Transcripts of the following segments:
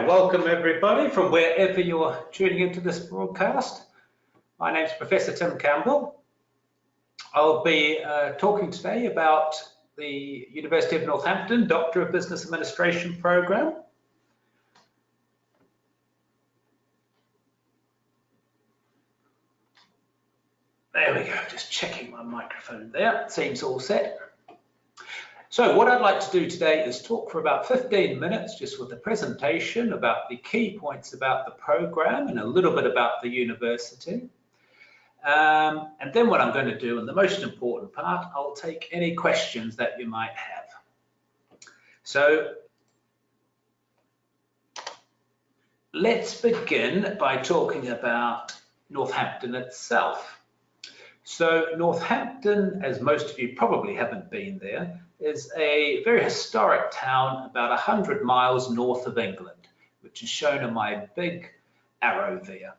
welcome everybody from wherever you're tuning into this broadcast. My name is Professor Tim Campbell. I'll be talking today about the University of Northampton Doctor of Business Administration program. There we go, just checking my microphone there, it seems all set. So what I'd like to do today is talk for about 15 minutes just with a presentation about the key points about the program and a little bit about the university. And then what I'm going to do, and the most important part, I'll take any questions that you might have. So let's begin by talking about Northampton itself. So Northampton, as most of you probably haven't been there, is a very historic town about 100 miles north of England, which is shown in my big arrow there.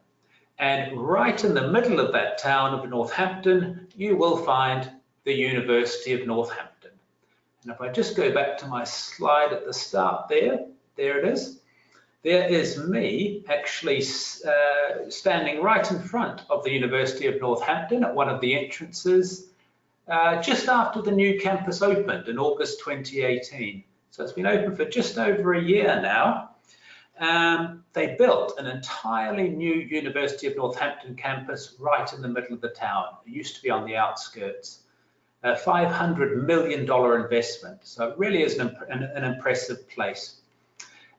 And right in the middle of that town of Northampton, you will find the University of Northampton. And if I just go back to my slide at the start there it is. There is me actually standing right in front of the University of Northampton at one of the entrances just after the new campus opened in August 2018. So it's been open for just over a year now. They built an entirely new University of Northampton campus right in the middle of the town. It used to be on the outskirts. A $500 million investment. So it really is an impressive place.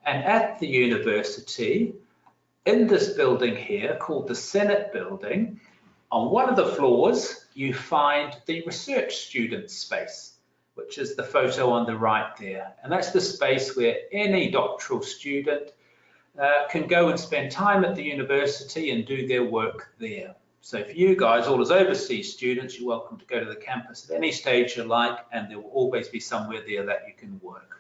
And at the university, in this building here called the Senate Building, on one of the floors, you find the research student space, which is the photo on the right there. And that's the space where any doctoral student can go and spend time at the university and do their work there. So for you guys, all as overseas students, you're welcome to go to the campus at any stage you like, and there will always be somewhere there that you can work.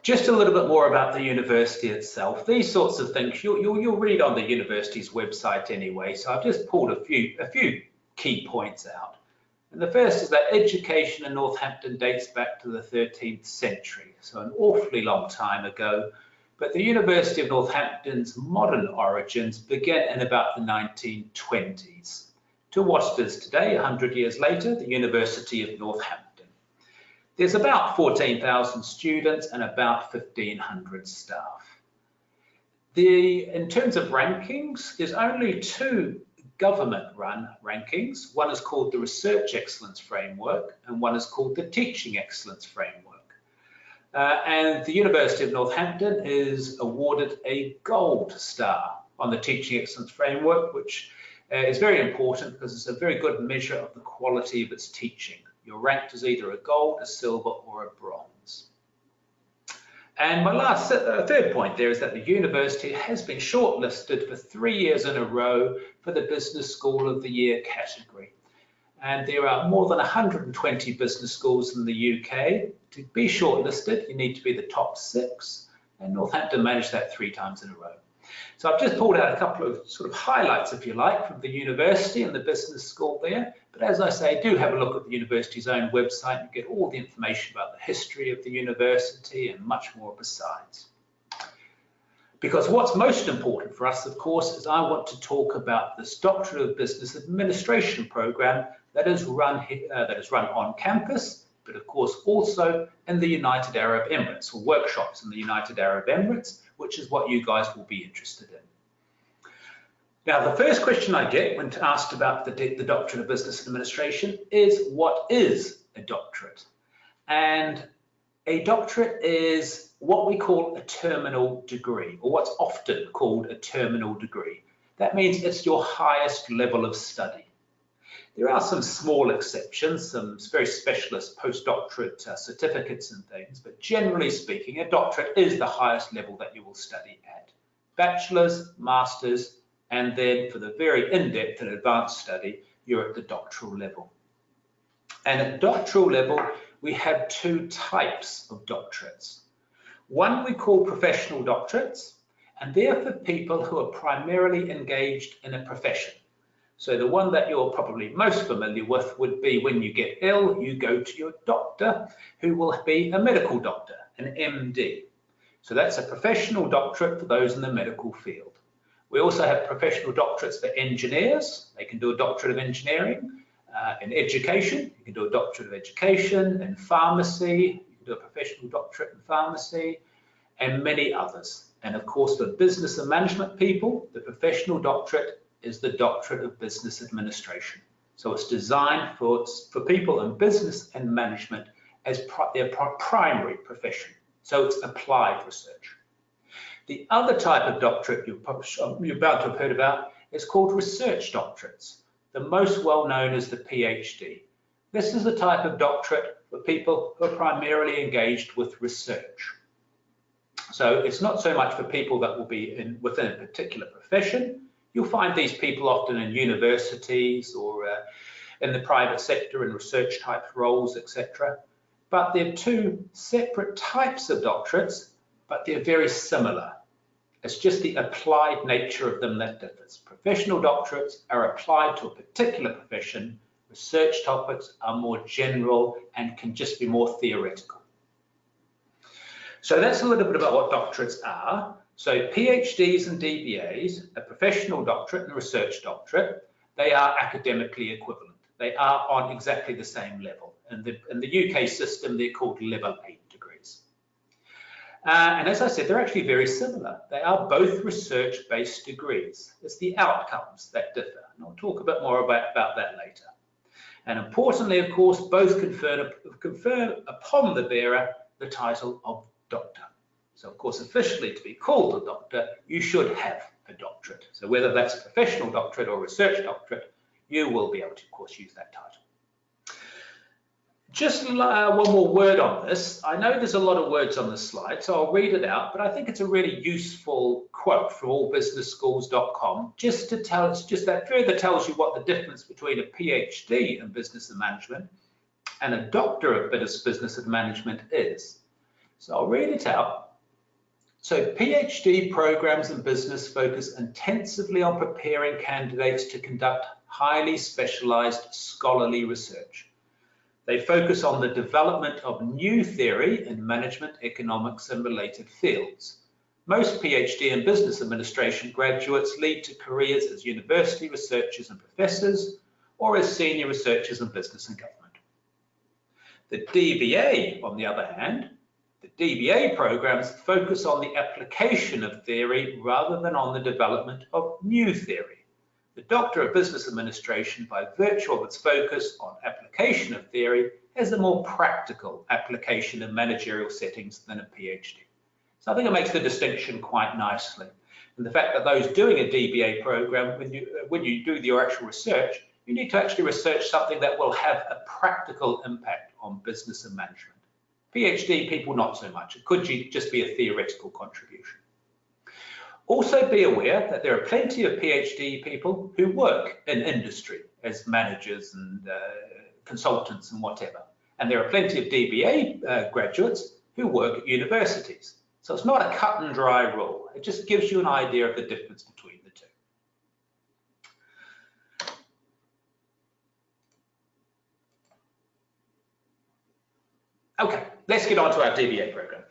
Just a little bit more about the university itself. These sorts of things you'll read on the university's website anyway, so I've just pulled a few key points out. And the first is that education in Northampton dates back to the 13th century, so an awfully long time ago. But the University of Northampton's modern origins begin in about the 1920s to what it is today, 100 years later, the University of Northampton. There's about 14,000 students and about 1,500 staff. In terms of rankings, there's only two government-run rankings. One is called the Research Excellence Framework and one is called the Teaching Excellence Framework. And the University of Northampton is awarded a gold star on the Teaching Excellence Framework, which is very important because it's a very good measure of the quality of its teaching. You're ranked as either a gold, a silver, or a bronze. And my third point there is that the university has been shortlisted for 3 years in a row for the Business School of the Year category. And there are more than 120 business schools in the UK. To be shortlisted, you need to be the top 6, and Northampton managed that 3 times in a row. So I've just pulled out a couple of sort of highlights, if you like, from the university and the business school there. But as I say, do have a look at the university's own website and get all the information about the history of the university and much more besides. Because what's most important for us, of course, is I want to talk about this Doctor of Business Administration program that is run on campus, but of course also in the United Arab Emirates, or workshops in the United Arab Emirates, which is what you guys will be interested in. Now, the first question I get when asked about the Doctorate of Business Administration is, what is a doctorate? And a doctorate is what we call a terminal degree, or what's often called a terminal degree. That means it's your highest level of study. There are some small exceptions, some very specialist postdoctorate certificates and things, but generally speaking, a doctorate is the highest level that you will study at. Bachelor's, master's, and then for the very in-depth and advanced study, you're at the doctoral level. And at doctoral level, we have 2 types of doctorates. One we call professional doctorates, and they're for people who are primarily engaged in a profession. So the one that you're probably most familiar with would be when you get ill, you go to your doctor, who will be a medical doctor, an MD. So that's a professional doctorate for those in the medical field. We also have professional doctorates for engineers. They can do a doctorate of engineering. In education, you can do a doctorate of education. In pharmacy, you can do a professional doctorate in pharmacy, and many others. And of course, for business and management people, the professional doctorate is the doctorate of business administration. So it's designed for people in business and management as their primary profession. So it's applied research. The other type of doctorate you're about to have heard about is called research doctorates. The most well known is the PhD. This is the type of doctorate for people who are primarily engaged with research. So it's not so much for people that will be within a particular profession. You'll find these people often in universities or in the private sector in research type roles, etc. But they're two separate types of doctorates, but they're very similar. It's just the applied nature of them that differs. Professional doctorates are applied to a particular profession. Research topics are more general and can just be more theoretical. So that's a little bit about what doctorates are. So PhDs and DBAs, a professional doctorate and a research doctorate, they are academically equivalent. They are on exactly the same level. In the UK system, they're called level 8 degrees. And as I said, they're actually very similar. They are both research-based degrees. It's the outcomes that differ. And I'll talk a bit more about that later. And importantly, of course, both confer upon the bearer the title of doctor. So, of course, officially to be called a doctor, you should have a doctorate. So whether that's a professional doctorate or research doctorate, you will be able to, of course, use that title. Just one more word on this. I know there's a lot of words on this slide, so I'll read it out, but I think it's a really useful quote from allbusinessschools.com, just that further tells you what the difference between a PhD in business and management and a doctor of business and management is. So I'll read it out. So PhD programs in business focus intensively on preparing candidates to conduct highly specialized scholarly research. They focus on the development of new theory in management, economics, and related fields. Most PhD and business administration graduates lead to careers as university researchers and professors, or as senior researchers in business and government. The DBA, on the other hand, the DBA programs focus on the application of theory rather than on the development of new theory. The Doctor of Business Administration, by virtue of its focus on application of theory, has a more practical application in managerial settings than a PhD. So I think it makes the distinction quite nicely. And the fact that those doing a DBA program, when you do your actual research, you need to actually research something that will have a practical impact on business and management. PhD people, not so much. It could just be a theoretical contribution. Also be aware that there are plenty of PhD people who work in industry as managers and consultants and whatever. And there are plenty of DBA graduates who work at universities. So it's not a cut and dry rule. It just gives you an idea of the difference between the two. Okay, let's get on to our DBA program.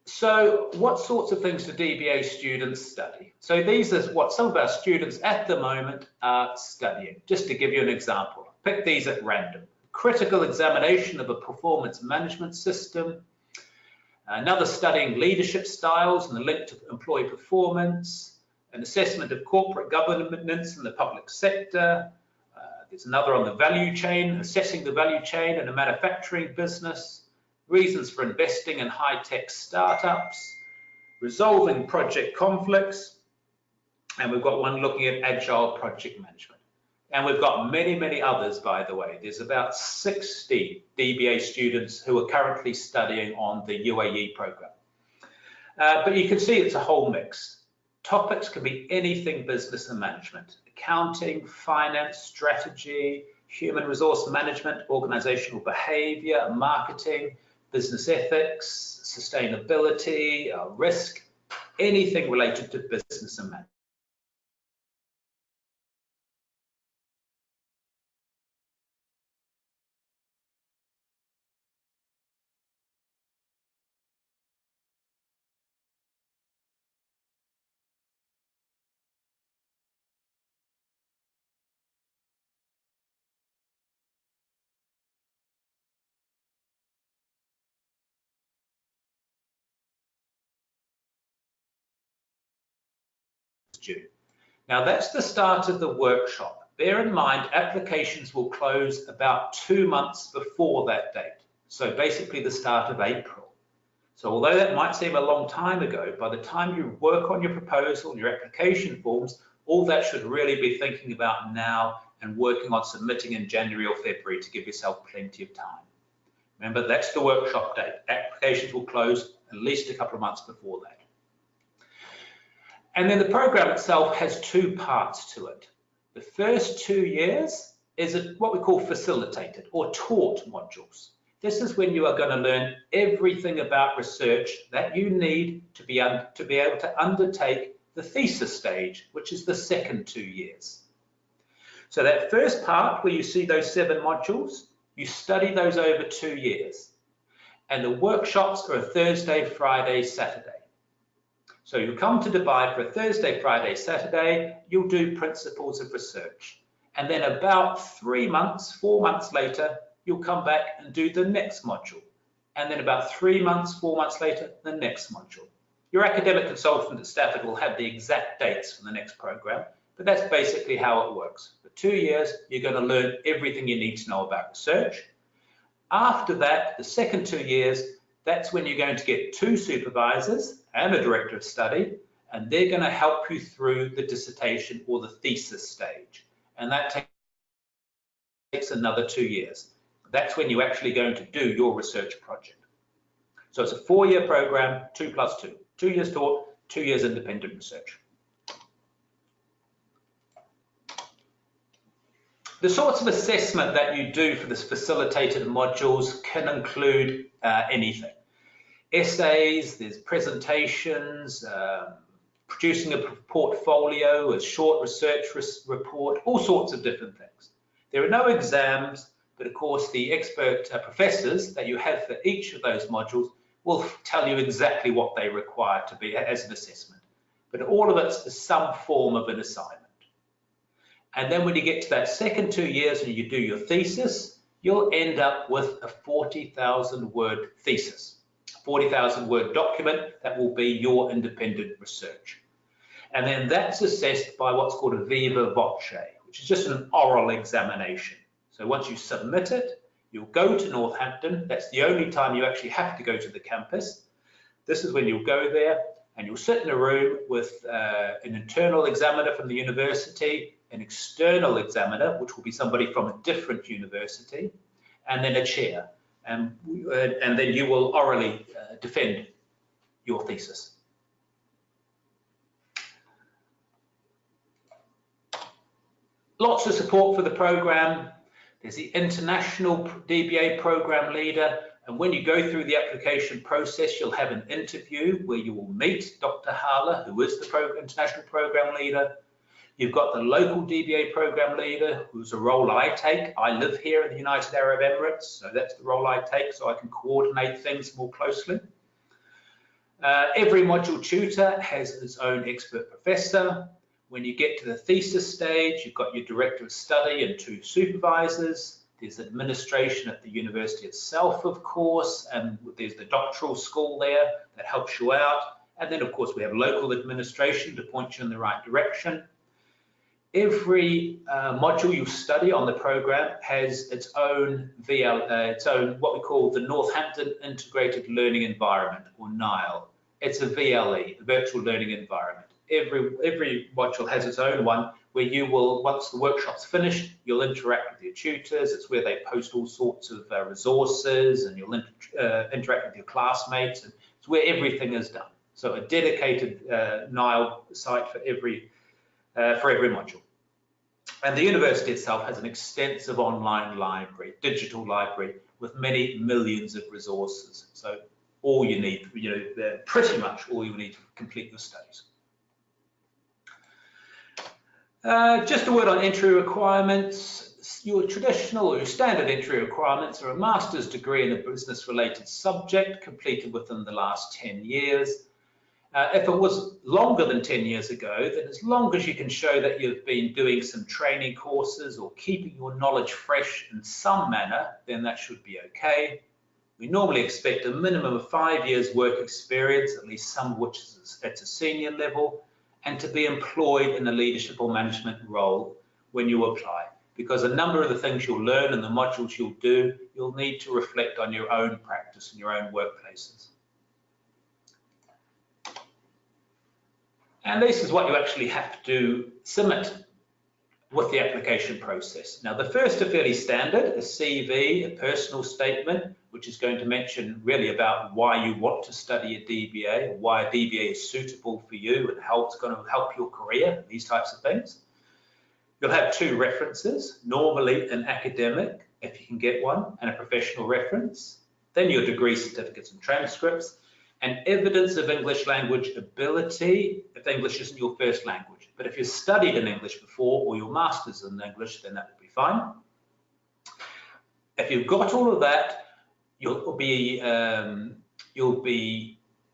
So what sorts of things do DBA students study? So these are what some of our students at the moment are studying. Just to give you an example, pick these at random. Critical examination of a performance management system. Another studying leadership styles and the link to employee performance. An assessment of corporate governance in the public sector. There's another on the value chain, assessing the value chain in a manufacturing business. Reasons for investing in high-tech startups, resolving project conflicts, and we've got one looking at agile project management. And we've got many, many others, by the way. There's about 60 DBA students who are currently studying on the UAE program. But you can see it's a whole mix. Topics can be anything business and management, accounting, finance, strategy, human resource management, organizational behavior, marketing, business ethics, sustainability, risk, anything related to business and management. June. Now that's the start of the workshop. Bear in mind, applications will close about 2 months before that date. So basically the start of April. So although that might seem a long time ago, by the time you work on your proposal and your application forms, all that should really be thinking about now and working on submitting in January or February to give yourself plenty of time. Remember, that's the workshop date. Applications will close at least a couple of months before that. And then the program itself has 2 parts to it. The first 2 years is what we call facilitated or taught modules. This is when you are going to learn everything about research that you need to be able to undertake the thesis stage, which is the second 2 years. So that first part where you see those 7 modules, you study those over 2 years. And the workshops are a Thursday, Friday, Saturday. So you come to Dubai for a Thursday, Friday, Saturday, you'll do principles of research. And then about 3 months, 4 months later, you'll come back and do the next module. And then about 3 months, 4 months later, the next module. Your academic consultant at Stafford will have the exact dates for the next program, but that's basically how it works. For 2 years, you're going to learn everything you need to know about research. After that, the second 2 years, that's when you're going to get 2 supervisors and a director of study, and they're going to help you through the dissertation or the thesis stage. And that takes another 2 years. That's when you're actually going to do your research project. So it's a 4-year program, 2 plus 2. 2 years taught, 2 years independent research. The sorts of assessment that you do for this facilitated modules can include anything. Essays, there's presentations, producing a portfolio, a short research report, all sorts of different things. There are no exams, but of course the expert professors that you have for each of those modules will tell you exactly what they require to be as an assessment. But all of it's some form of an assignment. And then when you get to that second 2 years and you do your thesis, you'll end up with a 40,000 word thesis, a 40,000 word document that will be your independent research. And then that's assessed by what's called a viva voce, which is just an oral examination. So once you submit it, you'll go to Northampton. That's the only time you actually have to go to the campus. This is when you'll go there and you'll sit in a room with an internal examiner from the university, an external examiner, which will be somebody from a different university, and then a chair. And then you will orally defend your thesis. Lots of support for the program. There's the international DBA program leader, and when you go through the application process, you'll have an interview where you will meet Dr. Hala, who is the international program leader. You've got the local DBA program leader, who's a role I take. I live here in the United Arab Emirates, so that's the role I take, so I can coordinate things more closely. Every module tutor has its own expert professor. When you get to the thesis stage, you've got your director of study and 2 supervisors. There's administration at the university itself, of course, and there's the doctoral school there that helps you out. And then, of course, we have local administration to point you in the right direction. Every module you study on the program has its own what we call the Northampton Integrated Learning Environment, or NILE. It's a VLE, the Virtual Learning Environment. Every module has its own one where you will, once the workshop's finished, you'll interact with your tutors. It's where they post all sorts of resources, and you'll interact with your classmates, and it's where everything is done. So a dedicated NILE site for every module. And the university itself has an extensive online library, digital library, with many millions of resources. So all you need, pretty much all you need to complete your studies. Just a word on entry requirements. Your traditional or your standard entry requirements are a master's degree in a business-related subject completed within the last 10 years. If it was longer than 10 years ago, then as long as you can show that you've been doing some training courses or keeping your knowledge fresh in some manner, then that should be okay. We normally expect a minimum of 5 years work experience, at least some of which is at a senior level, and to be employed in a leadership or management role when you apply. Because a number of the things you'll learn and the modules you'll do, you'll need to reflect on your own practice and your own workplaces. And this is what you actually have to submit with the application process. Now, the first are fairly standard: a CV, a personal statement, which is going to mention really about why you want to study a DBA, why a DBA is suitable for you and how it's going to help your career, these types of things. You'll have 2 references, normally an academic, if you can get one, and a professional reference. Then your degree certificates and transcripts, and evidence of English language ability if English isn't your first language. But if you've studied in English before or your master's in English, then that will be fine. If you've got all of that, you'll be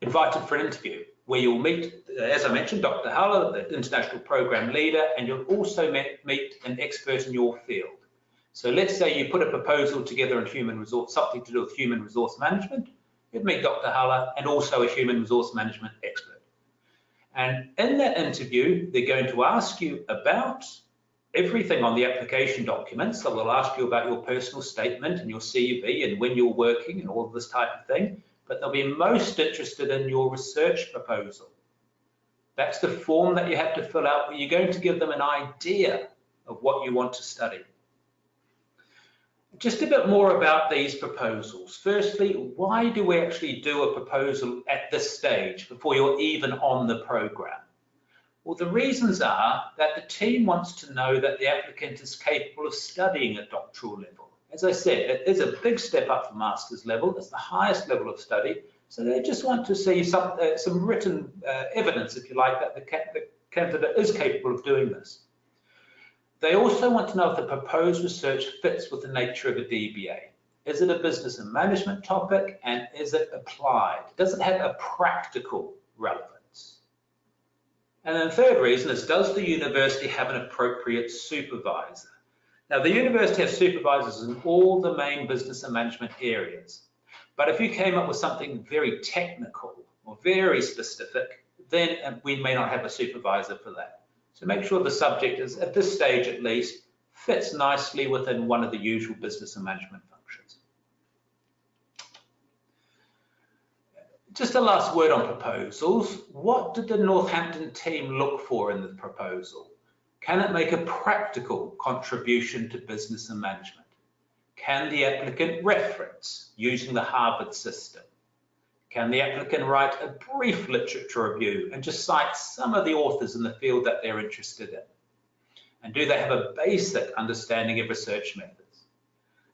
invited for an interview where you'll meet, as I mentioned, Dr. Haller, the international program leader, and you'll also meet an expert in your field. So let's say you put a proposal together in human resource, something to do with human resource management. You'd meet Dr. Haller and also a human resource management expert. And in that interview, they're going to ask you about everything on the application documents. So they'll ask you about your personal statement and your CV and when you're working and all of this type of thing. But they'll be most interested in your research proposal. That's the form that you have to fill out where you're going to give them an idea of what you want to study. Just a bit more about these proposals. Firstly, why do we actually do a proposal at this stage before you're even on the program? Well, the reasons are that the team wants to know that the applicant is capable of studying at doctoral level. As I said, it is a big step up from master's level. It's the highest level of study. So they just want to see some written evidence, if you like, that the candidate is capable of doing this. They also want to know if the proposed research fits with the nature of a DBA. Is it a business and management topic, and is it applied? Does it have a practical relevance? And then the third reason is, does the university have an appropriate supervisor? Now, the university has supervisors in all the main business and management areas. But if you came up with something very technical or very specific, then we may not have a supervisor for that. So make sure the subject is, at this stage at least, fits nicely within one of the usual business and management functions. Just a last word on proposals. What did the Northampton team look for in the proposal? Can it make a practical contribution to business and management? Can the applicant reference using the Harvard system? Can the applicant write a brief literature review and just cite some of the authors in the field that they're interested in? And do they have a basic understanding of research methods?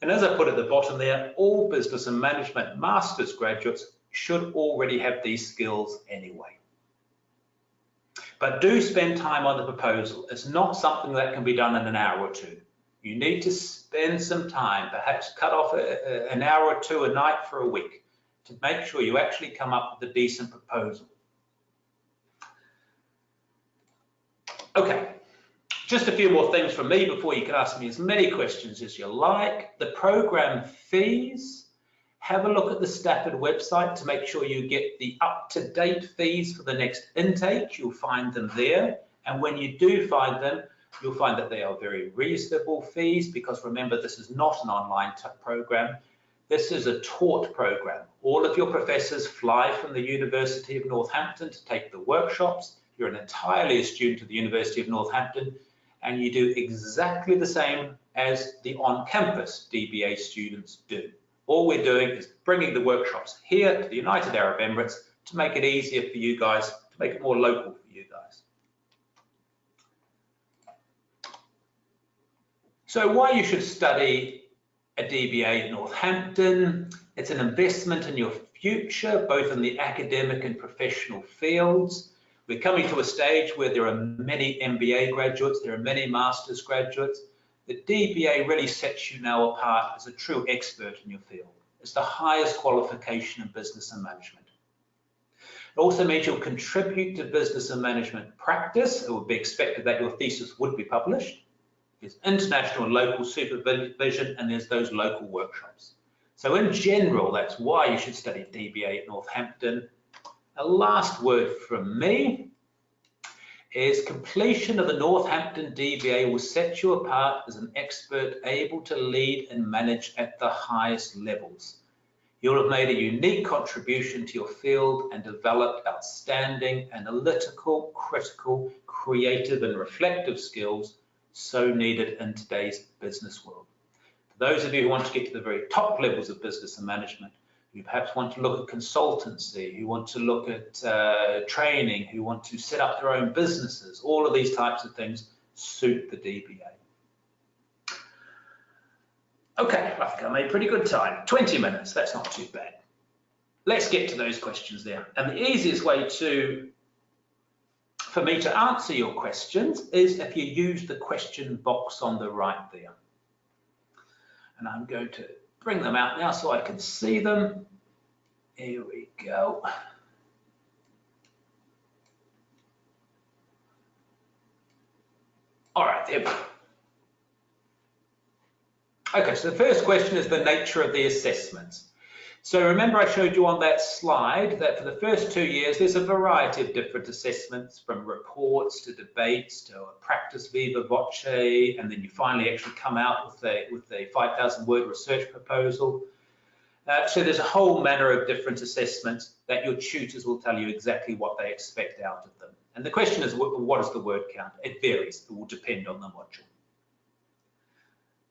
And as I put at the bottom there, all business and management master's graduates should already have these skills anyway. But do spend time on the proposal. It's not something that can be done in an hour or two. You need to spend some time, perhaps cut off an hour or two a night for a week, to make sure you actually come up with a decent proposal. Okay, just a few more things from me before you can ask me as many questions as you like. The program fees, have a look at the Stafford website to make sure you get the up-to-date fees for the next intake. You'll find them there. And when you do find them, you'll find that they are very reasonable fees, because remember, this is not an online program. This is a taught program. All of your professors fly from the University of Northampton to take the workshops. You're entirely a student of the University of Northampton, and you do exactly the same as the on-campus DBA students do. All we're doing is bringing the workshops here to the United Arab Emirates to make it easier for you guys, to make it more local for you guys. So why you should study a DBA at Northampton? It's an investment in your future, both in the academic and professional fields. We're coming to a stage where there are many MBA graduates, there are many master's graduates. The DBA really sets you now apart as a true expert in your field. It's the highest qualification in business and management. It also means you'll contribute to business and management practice. It would be expected that your thesis would be published. There's international and local supervision, and there's those local workshops. So in general, that's why you should study DBA at Northampton. A last word from me is completion of the Northampton DBA will set you apart as an expert able to lead and manage at the highest levels. You'll have made a unique contribution to your field and developed outstanding analytical, critical, creative and reflective skills so needed in today's business world. For those of you who want to get to the very top levels of business and management, you perhaps want to look at consultancy, who want to look at training, who want to set up their own businesses, all of these types of things suit the DBA. Okay, I think I made pretty good time. 20 minutes, that's not too bad. Let's get to those questions there. And the easiest way for me to answer your questions is if you use the question box on the right there. And I'm going to bring them out now so I can see them. Here we go. All right, there we go. Okay, so the first question is the nature of the assessments. So remember I showed you on that slide that for the first 2 years, there's a variety of different assessments, from reports to debates to a practice viva voce, and then you finally actually come out with a 5,000-word research proposal. So there's a whole manner of different assessments that your tutors will tell you exactly what they expect out of them. And the question is, what is the word count? It varies. It will depend on the module.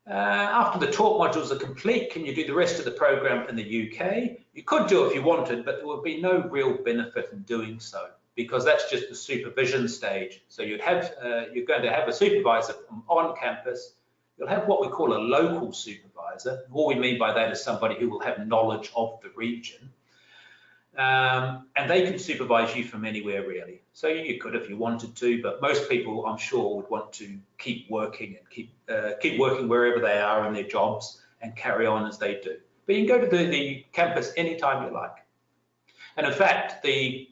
After the taught modules are complete, can you do the rest of the program in the UK? You could do it if you wanted, but there would be no real benefit in doing so, because that's just the supervision stage. So you're going to have a supervisor on campus. You'll have what we call a local supervisor. All we mean by that is somebody who will have knowledge of the region. And they can supervise you from anywhere, really. So you could if you wanted to, but most people, I'm sure, would want to keep working and keep working wherever they are in their jobs and carry on as they do. But you can go to the campus anytime you like. And in fact, the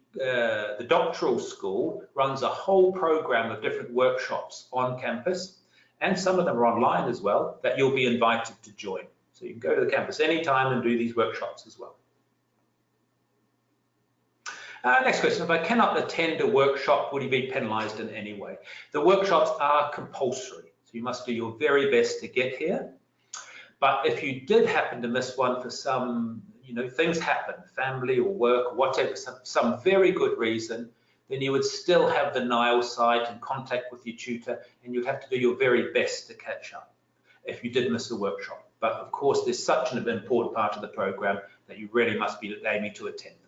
doctoral school runs a whole program of different workshops on campus, and some of them are online as well, that you'll be invited to join. So you can go to the campus anytime and do these workshops as well. Next question, if I cannot attend a workshop, would you be penalised in any way? The workshops are compulsory, so you must do your very best to get here. But if you did happen to miss one for some, things happen, family or work or whatever, some very good reason, then you would still have the NILE site and contact with your tutor, and you'd have to do your very best to catch up if you did miss a workshop. But of course, there's such an important part of the program that you really must be aiming to attend them.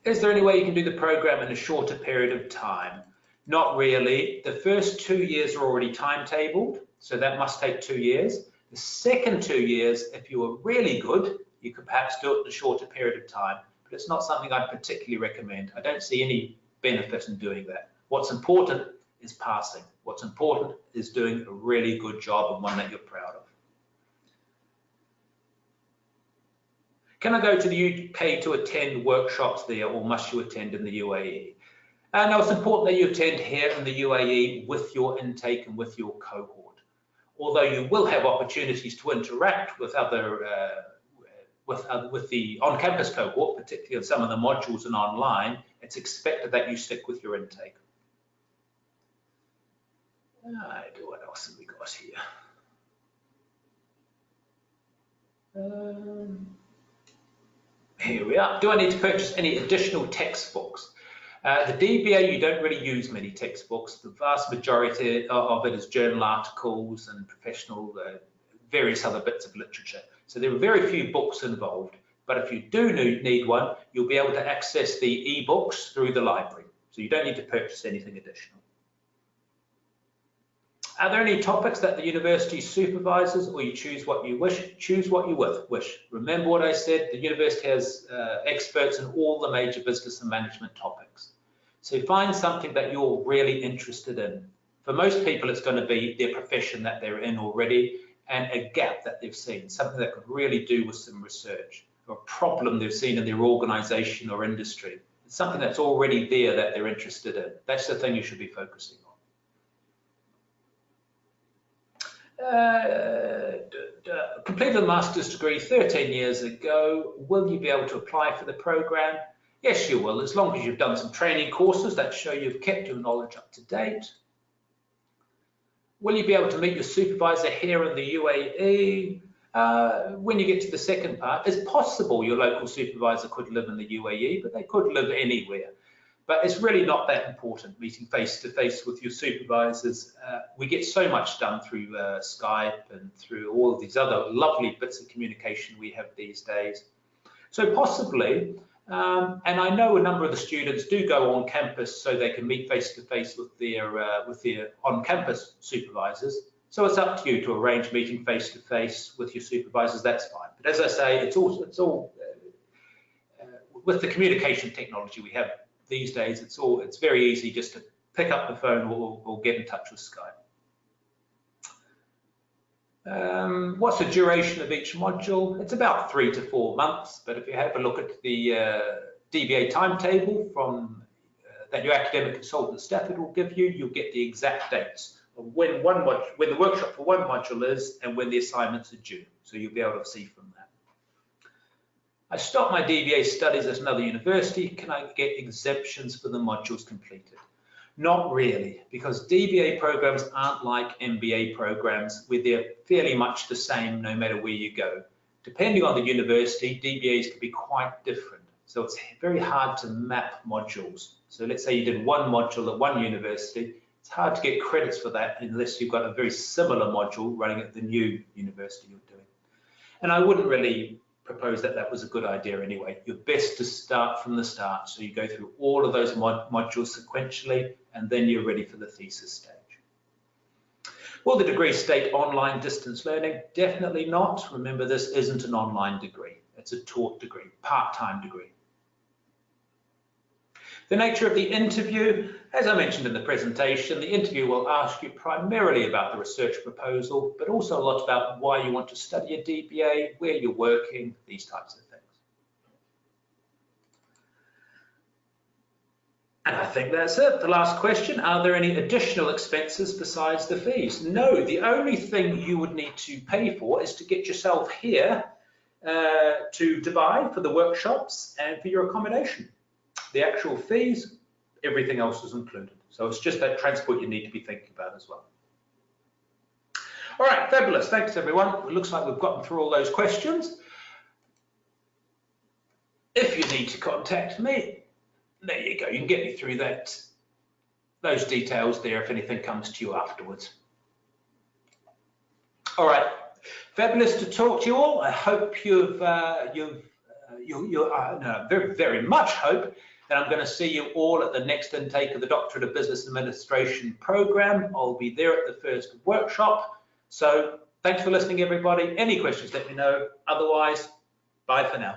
Is there any way you can do the program in a shorter period of time? Not really. The first 2 years are already timetabled, so that must take 2 years. The second 2 years, if you are really good, you could perhaps do it in a shorter period of time, but it's not something I'd particularly recommend. I don't see any benefit in doing that. What's important is passing. What's important is doing a really good job and one that you're proud of. Can I go to the UK to attend workshops there, or must you attend in the UAE? No, it's important that you attend here in the UAE with your intake and with your cohort. Although you will have opportunities to interact with with the on-campus cohort, particularly on some of the modules and online, it's expected that you stick with your intake. What else have we got here? Here we are. Do I need to purchase any additional textbooks? The DBA, you don't really use many textbooks. The vast majority of it is journal articles and professional, various other bits of literature. So there are very few books involved. But if you do need one, you'll be able to access the e-books through the library. So you don't need to purchase anything additional. Are there any topics that the university supervises, or you choose what you wish? Choose what you wish. Remember what I said, the university has experts in all the major business and management topics. So find something that you're really interested in. For most people, it's going to be their profession that they're in already, and a gap that they've seen, something that could really do with some research, or a problem they've seen in their organization or industry. It's something that's already there that they're interested in. That's the thing you should be focusing on. Completed a master's degree 13 years ago. Will you be able to apply for the program? Yes, you will, as long as you've done some training courses that show you've kept your knowledge up to date. Will you be able to meet your supervisor here in the UAE? When you get to the second part, it's possible your local supervisor could live in the UAE, but they could live anywhere. But it's really not that important, meeting face-to-face with your supervisors. We get so much done through Skype and through all of these other lovely bits of communication we have these days. So possibly, and I know a number of the students do go on campus so they can meet face-to-face with their on-campus supervisors. So it's up to you to arrange meeting face-to-face with your supervisors. That's fine. But as I say, it's all with the communication technology we have these days. It's very easy just to pick up the phone or get in touch with Skype. What's the duration of each module? It's about 3 to 4 months, but if you have a look at the DBA timetable from that your academic consultant Stafford will give you, you'll get the exact dates of when the workshop for one module is and when the assignments are due. So you'll be able to see from that. I stopped my DBA studies at another university. Can I get exemptions for the modules completed? Not really, because DBA programs aren't like MBA programs where they're fairly much the same no matter where you go. Depending on the university, DBAs can be quite different. So it's very hard to map modules. So let's say you did one module at one university, it's hard to get credits for that unless you've got a very similar module running at the new university you're doing. And I wouldn't really propose that that was a good idea anyway. You're best to start from the start. So you go through all of those modules sequentially, and then you're ready for the thesis stage. Will the degree state online distance learning? Definitely not. Remember, this isn't an online degree. It's a taught degree, part-time degree. The nature of the interview, as I mentioned in the presentation, the interview will ask you primarily about the research proposal, but also a lot about why you want to study a DBA, where you're working, these types of things. And I think that's it. The last question, are there any additional expenses besides the fees? No, the only thing you would need to pay for is to get yourself here to Dubai for the workshops and for your accommodation. The actual fees, everything else is included. So it's just that transport you need to be thinking about as well. All right, fabulous. Thanks, everyone. It looks like we've gotten through all those questions. If you need to contact me, there you go. You can get me through those details there if anything comes to you afterwards. All right, fabulous to talk to you all. I hope very, very much hope that I'm going to see you all at the next intake of the Doctorate of Business Administration program. I'll be there at the first workshop. So thanks for listening, everybody. Any questions, let me know. Otherwise, bye for now.